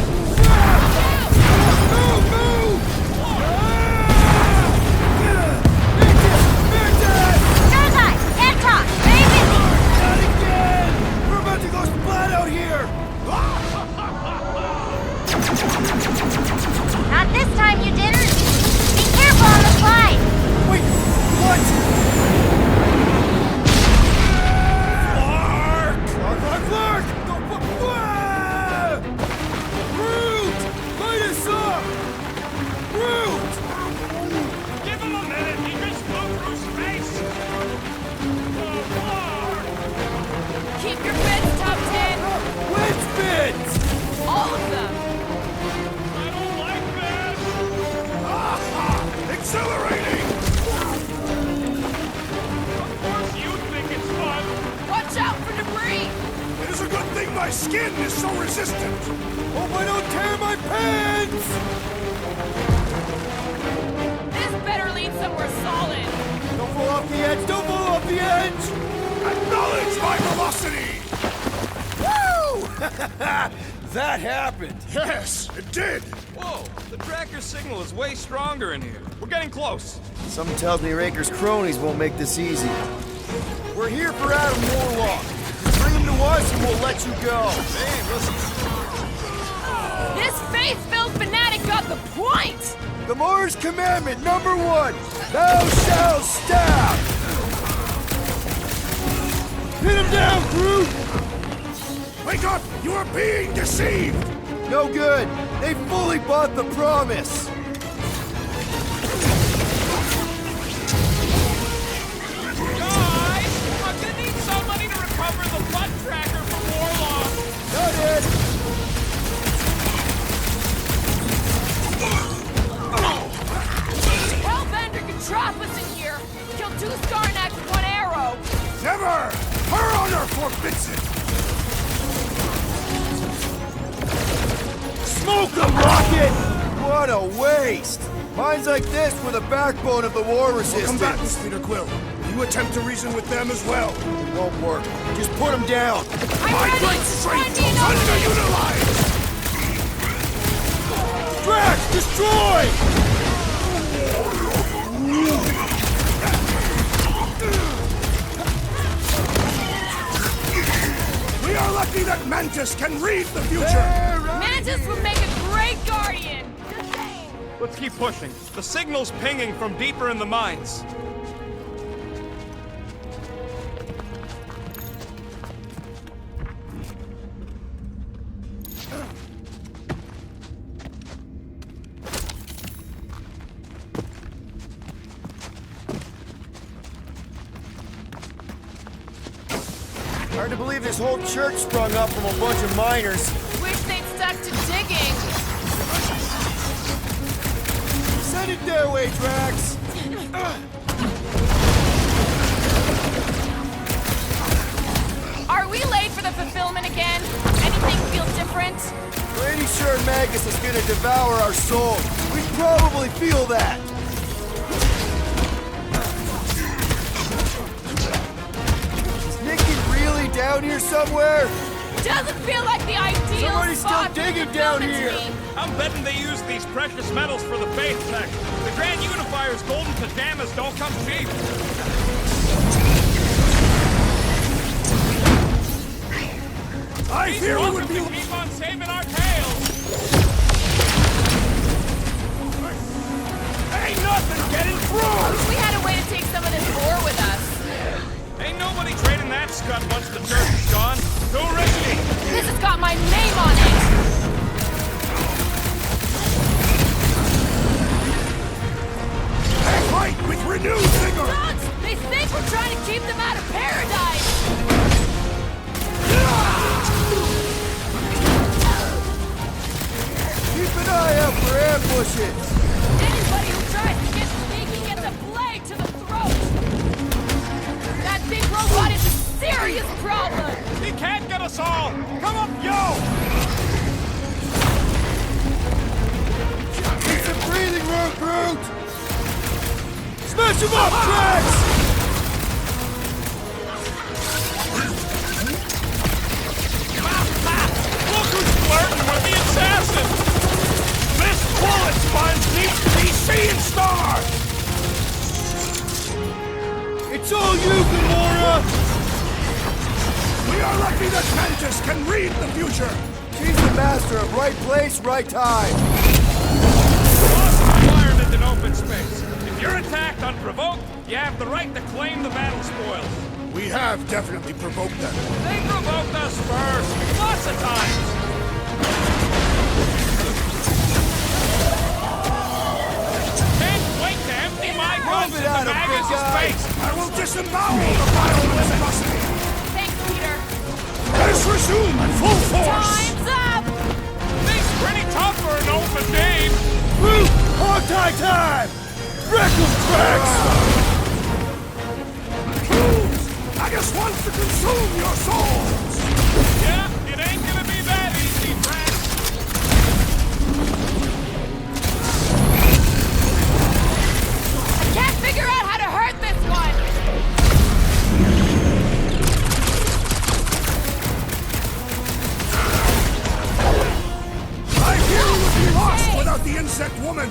Bullseye! Can't talk! Very busy! Not again! We're about to go splat out here! Not this time, you didn't! Be careful on the slide! Wait, what? Clark! Root! Light us up! Root! Give him a minute, he just flew through space! Keep your fins tucked in! Which bits? All of them! I don't like this! Exhilarating! Of course you think it's fun! Watch out for debris! It is a good thing my skin is so resistant! Hope I don't tear my pants! This better lead somewhere solid! Don't fall off the edge! Don't fall off the edge! Acknowledge my velocity! Woo! That happened! Yes, it did! Whoa, the tracker signal is way stronger in here. We're getting close. Something tells me Raker's cronies won't make this easy. We're here for Adam Warlock. Bring him to us and we'll let you go. Hey, listen. This faith-filled fanatic got the point! The Mars Commandment number 1. Thou shalt stab! Pin him down, Groot! Wake up! You are being deceived! No good. They fully bought the promise. Guys! I'm gonna need somebody to recover the butt tracker from Warlock! Got it. Hellbender can trap us in here! Kill 2 Skarnaks with 1 arrow! Never! Her honor forbids it! Smoke them, Rocket! What a waste! Mines like this were the backbone of the war resistance. Combatants, Peter Quill. You attempt to reason with them as well. It won't work. Just put them down. I'm My ready! great strength I need goes another- underutilized! Drax, destroy! We are lucky that Mantis can read the future! Mantis would make a great guardian! Let's keep pushing. The signal's pinging from deeper in the mines. Hard to believe this whole church sprung up from a bunch of miners. Wish they'd stuck to digging! Send it their way, Drax. Are we late for the fulfillment again? Anything feel different? Pretty sure Magus is gonna devour our souls. We probably feel that. Is Nicky really down here somewhere? Doesn't feel like the ideal Somebody's still spot for digging you to down build it here. to me. I'm betting they use these precious metals for the faith tech. The Grand Unifier's golden pajamas don't come cheap. I These fear we would welcome be... to keep on saving our tails. Ain't nothing getting through! We had a way to take some of this ore with us. Ain't nobody trading that scut once the church is gone. Too risky. This has got my name on it. They fight with renewed vigor! Dogs! They think we're trying to keep them out of paradise! Keep an eye out for ambushes. Anybody who tries to get sneaky gets a blade to the throat! That big robot is a serious problem! He can't get us all. Come up, yo! Need some breathing room, Groot! Smash him up, Drax! Look who's flirting with the assassin! This bullet sponge needs to be seeing stars! It's all you, Gamora! We are lucky that Mantis can read the future! She's the master of right place, right time. Lost environment in open space. If you're attacked unprovoked, you have the right to claim the battle spoils. We have definitely provoked them. They provoked us first, lots of times. Can't wait to empty my guns it into out, big Magus' guy. face. I will disembowel the vile monstrosity! Thanks, Peter. Let us resume at full force! Time's up! Thing's pretty tough for an open game. Groot, hog-tie time! Wreck 'em, Drax! Magus wants to consume your souls! Yeah, it ain't gonna be that easy, friend. I can't figure out how to hurt this one! I fear we would be lost without the insect woman!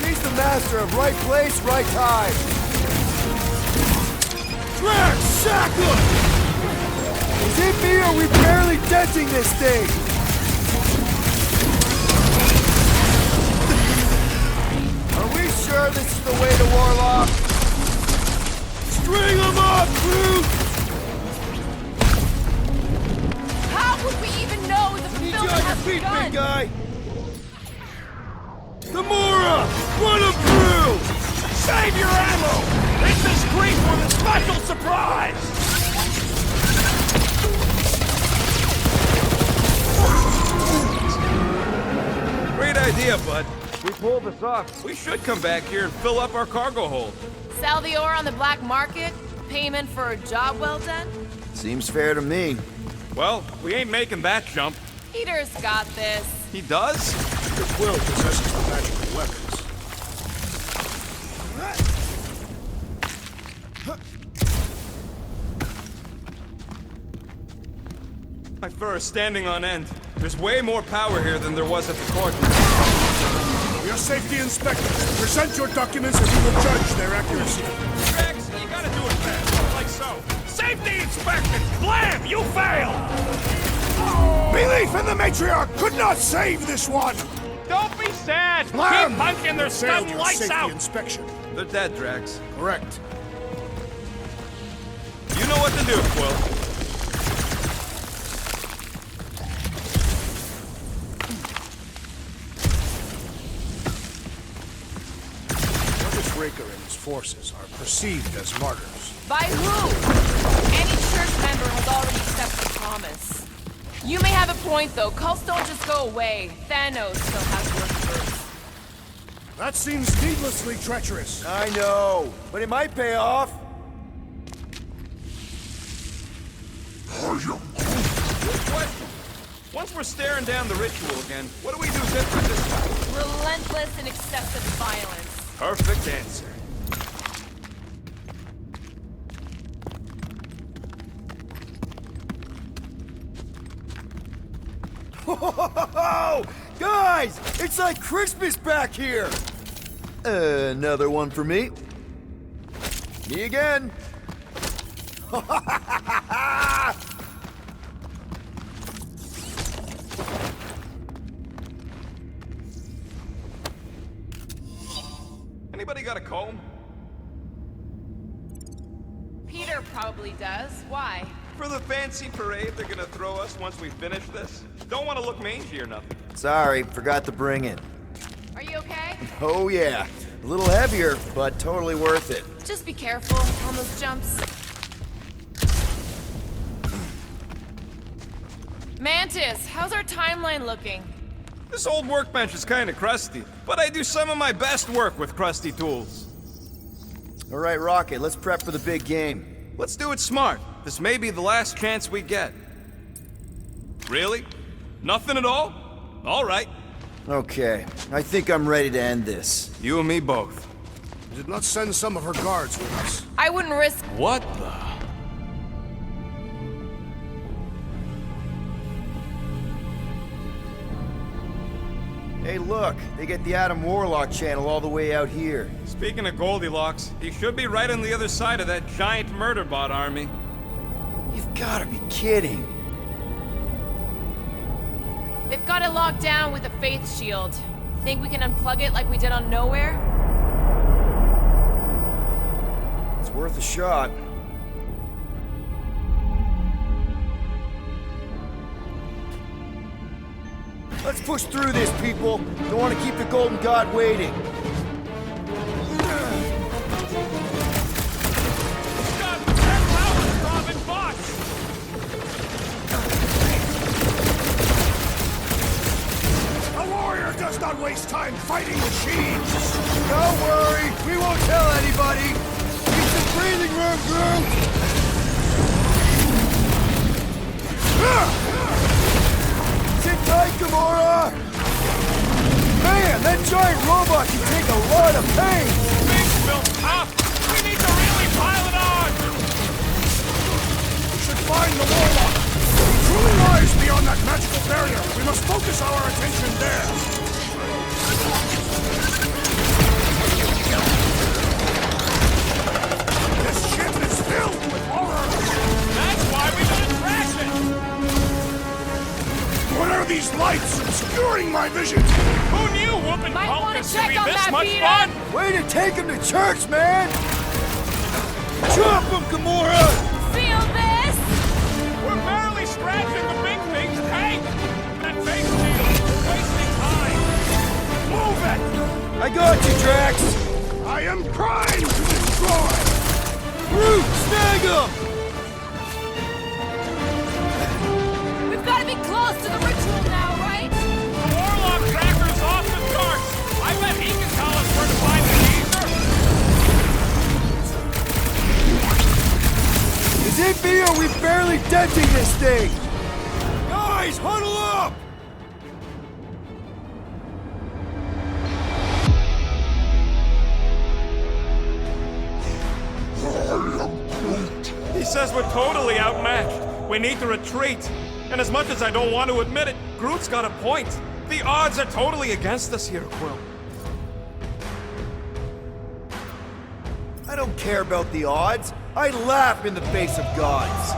She's the master of right place, right time. Drax, sack him! Is it me or are we barely denting this thing? Are we sure this is the way to Warlock? String him up, Groot! How would we even know the Need you fulfillment on your has feet, begun? big guy! Gamora! Run him through! Save your ammo! This is Greek with a special surprise! Great idea, bud. We pull this off. We should come back here and fill up our cargo hold. Sell the ore on the black market? Payment for a job well done? Seems fair to me. Well, we ain't making that jump. Peter's got this. He does? The Quill possesses the magical weapons. My fur is standing on end. There's way more power here than there was at the court. We are safety inspectors. Present your documents and we will judge their accuracy. Rex, you gotta do it fast, like so. Safety inspection! Blam! You failed! Belief in the matriarch could not save this one! Don't be sad! Blam! Keep punching their Failed stun your lights safety out! inspection. They're dead, Drax. Correct. You know what to do, Quill. Marcus Raker and his forces are perceived as martyrs. By who? Any church member has already accepted the promise. You may have a point, though. Cults don't just go away. Thanos still has workers. That seems needlessly treacherous. I know, but it might pay off. Good question. Once we're staring down the ritual again, what do we do different this time? Relentless and excessive violence. Perfect answer. Oh, guys, it's like Christmas back here. Another one for me. Me again. Anybody got a comb? Peter probably does. Why? For the fancy parade they're gonna throw us once we finish this? Don't want to look mangy or nothing. Sorry, forgot to bring it. Are you okay? Oh yeah, a little heavier, but totally worth it. Just be careful on those jumps. Mantis, how's our timeline looking? This old workbench is kinda crusty, but I do some of my best work with crusty tools. All right, Rocket, let's prep for the big game. Let's do it smart. This may be the last chance we get. Really? Nothing at all? All right. Okay, I think I'm ready to end this. You and me both. We did not send some of her guards with us. I wouldn't risk. What the? Hey, look, they get the Adam Warlock channel all the way out here. Speaking of Goldilocks, he should be right on the other side of that giant murder bot army. You've gotta be kidding. They've got it locked down with a faith shield. Think we can unplug it like we did on Nowhere? It's worth a shot. Let's push through this, people. Don't want to keep the Golden God waiting. Got 10 power dropping bots! A warrior does not waste time fighting machines! Don't worry, we won't tell anybody. Keep the breathing room, Groot. Sit tight, Gamora! Man, that giant robot can take a lot of pain! Things built tough! We need to really pile it on! We should find the warlock! He truly lies beyond that magical barrier! We must focus our attention there! This ship is filled with horror! That's why we gotta trash it! What are these lights obscuring my vision? Who knew whooping Might wanna cultists check would be on this that, much Peter. fun? Way to take him to church, man! Chop him, Gamora! Feel this? We're barely scratching the big thing's tank! That face shield! We're wasting time! Move it! I got you, Drax! I am primed to destroy! Groot, snag him! We've got to be close to the ritual now, right? The Warlock tracker's off the charts! I bet he can tell us where to find the geezer! Is it me or we barely denting this thing? Guys, huddle up! He says we're totally outmatched. We need to retreat. And as much as I don't want to admit it, Groot's got a point. The odds are totally against us here, Quill. I don't care about the odds. I laugh in the face of gods.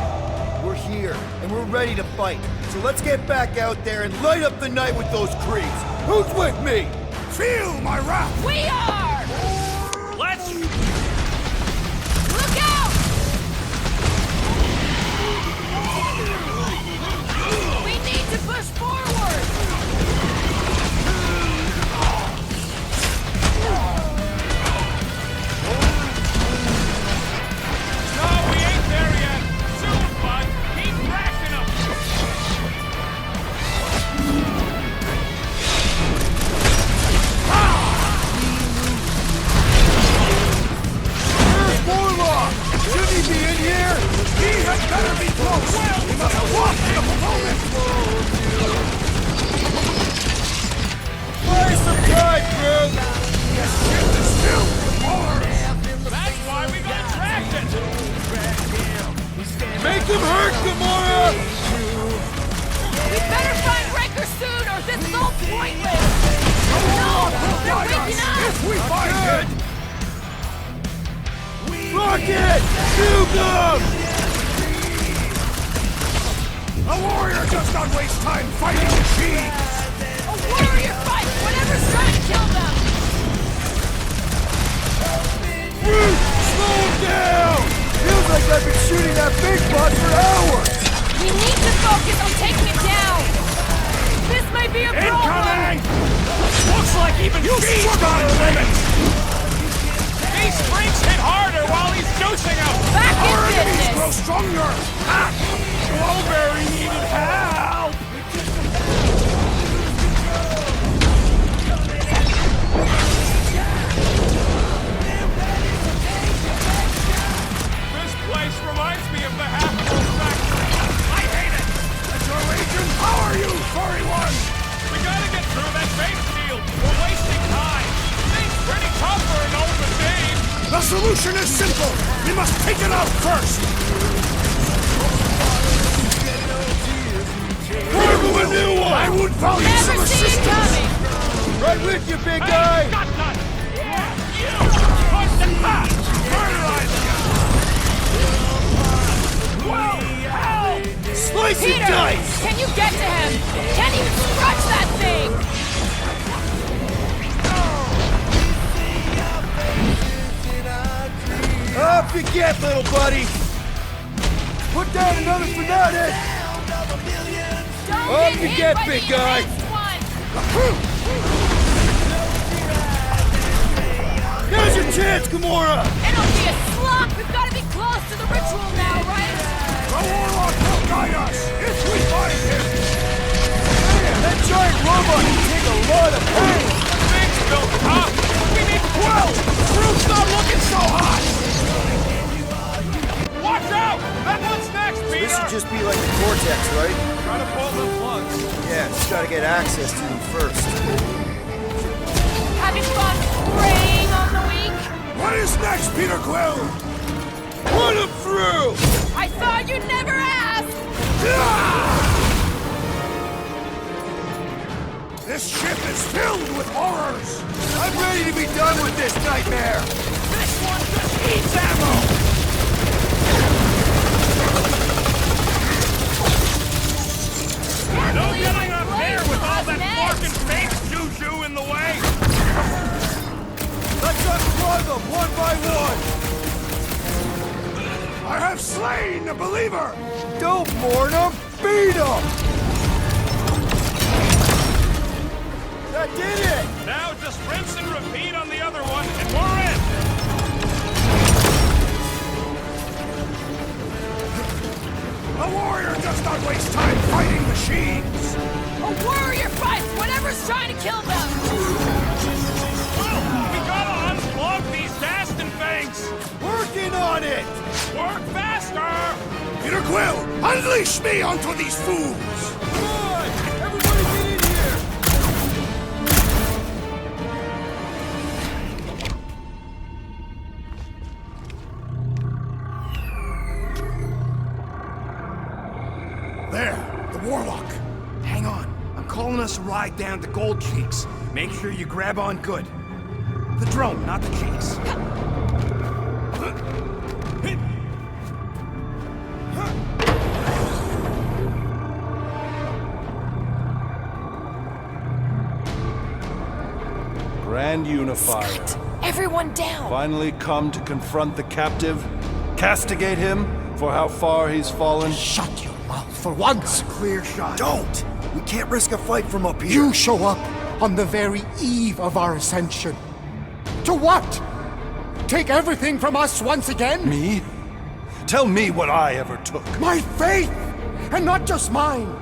We're here, and we're ready to fight. So let's get back out there and light up the night with those creeps. Who's with me? Feel my wrath! We are! Let's... Look out! We need to push forward! No, we ain't there yet. Soon, bud. Keep crashing them. Where's Warlock? Should he be in here? He had better be close! We must walk the opponent! Buy some time, Groot! This ship is filled with horrors! That's why we gotta trash it. Make him hurt, Gamora! We better find Wrecker soon! might live! No! They're waking up! If we find it! Rocket! Shoot them! A warrior does not waste time fighting machines! A warrior fights whatever's trying to kill them! Slow him down! Feels like I've been shooting that big bot for hours! We need to focus on taking it down! This may be a problem! Incoming! Looks like even G's got a limit! These freaks hit harder while he's juicing them! Back in Our enemies grow business! stronger! Ah! Strawberry needed help! This place reminds me of the Half-Moon Factory. I hate it! That's your agent? How are you, furry one? We gotta get through that base shield. We're wasting time. Things pretty tough for an old machine. The solution is simple! We must take it out first! Cargo a new one! I would value some Never see it assistance! coming! Right with you, big guy! Hey, got none. You! Push the top! Murderize him! Whoa! Help! Slice and Peter! dice! Can you get to him? Can't even scratch that thing! Off you get, little buddy! Put down another fanatic! Don't Up get you hit get, by big the guy. enhanced one! Now's your chance, Gamora! It'll be a slog! We've got to be close to the ritual now, right? The warlock will guide us if we find him! Man, that giant robot can take a lot of pain! Things built up! We need 12! Fruit's not looking so hot! Watch out! That one's next, Peter! This should just be like the Cortex, right? Try to pull them plugs. Yeah, just gotta get access to them first. Having fun preying on the weak? What is next, Peter Quill? Put him through! I thought you'd never ask! This ship is filled with horrors! I'm ready to be done with this nightmare! This one just eats ammo! No getting up here with all that fucking face juju in the way! Let's unplug them one by one! I have slain the believer! Don't mourn them, beat them! That did it! Now just rinse and repeat on the other one, and we're in! A warrior does not waste time fighting machines! A warrior fights whatever's trying to kill them! Well, we gotta unplug these Dastin things! Working on it! Work faster! Peter Quill, unleash me onto these fools! Come on! Everybody get in here! There, the warlock. Hang on. I'm calling us a ride down to Gold Cheeks. Make sure you grab on good. The drone, not the cheeks. Grand Unifier. Everyone down! Finally come to confront the captive, castigate him for how far he's fallen. Shut your mouth for once! Clear shot. Don't! We can't risk a fight from up here. You show up on the very eve of our ascension. To what? Take everything from us once again? Me? Tell me what I ever took. My faith! And not just mine!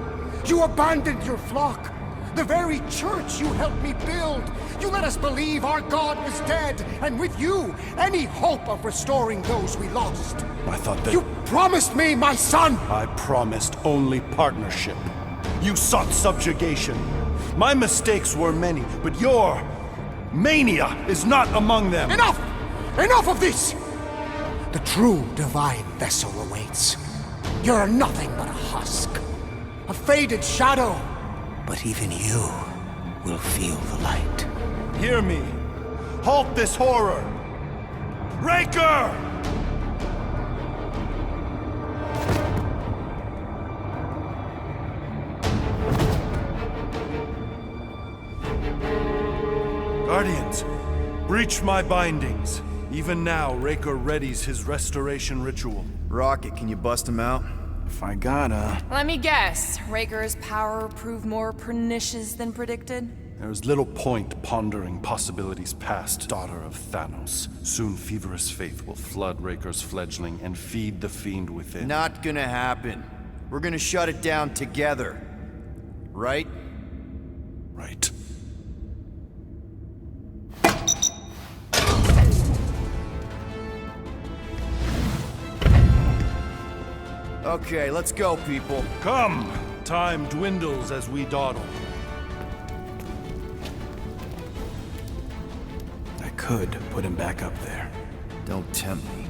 You abandoned your flock! The very church you helped me build! You let us believe our God was dead, and with you, any hope of restoring those we lost. I thought that You promised me my son! I promised only partnership. You sought subjugation. My mistakes were many, but your mania is not among them. Enough! Enough of this! The true divine vessel awaits. You're nothing but a husk. A faded shadow. But even you will feel the light. Hear me. Halt this horror! Raker! Guardians, breach my bindings. Even now, Raker readies his restoration ritual. Rocket, can you bust him out? If I gotta... Let me guess. Raker's power proved more pernicious than predicted? There is little point pondering possibilities past, daughter of Thanos. Soon feverous faith will flood Raker's fledgling and feed the fiend within. Not gonna happen. We're gonna shut it down together. Right? Right. Okay, let's go, people. Come! Time dwindles as we dawdle. I could put him back up there. Don't tempt me.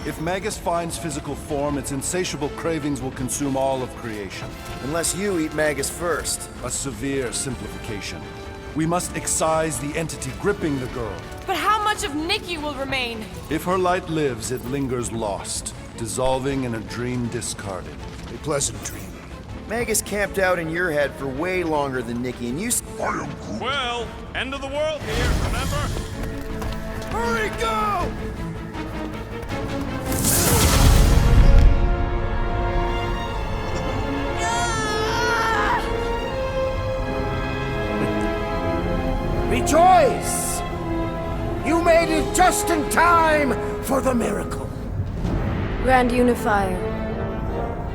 If Magus finds physical form, its insatiable cravings will consume all of creation. Unless you eat Magus first. A severe simplification. We must excise the entity gripping the girl. But how much of Nikki will remain? If her light lives, it lingers lost, dissolving in a dream discarded. A pleasant dream. Magus camped out in your head for way longer than Nikki, and you... Well, end of the world here, remember? Hurry, go! Rejoice! You made it just in time for the miracle. Grand Unifier,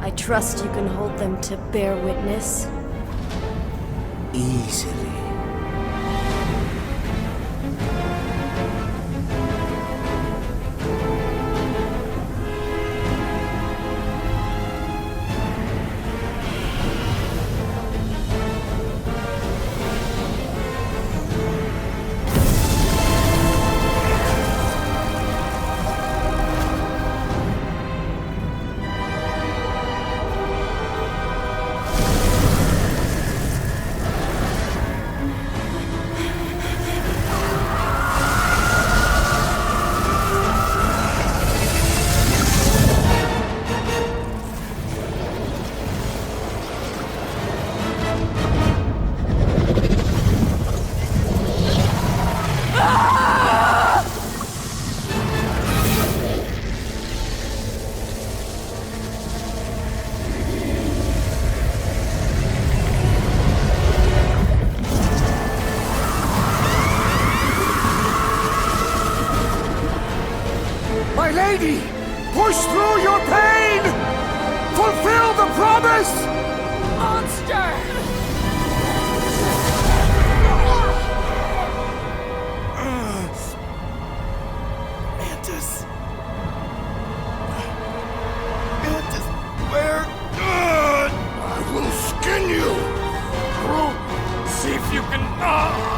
I trust you can hold them to bear witness. Easily. My lady! Push through your pain! Fulfill the promise! Monster! Mantis. Mantis, where? I will skin you! See if you can...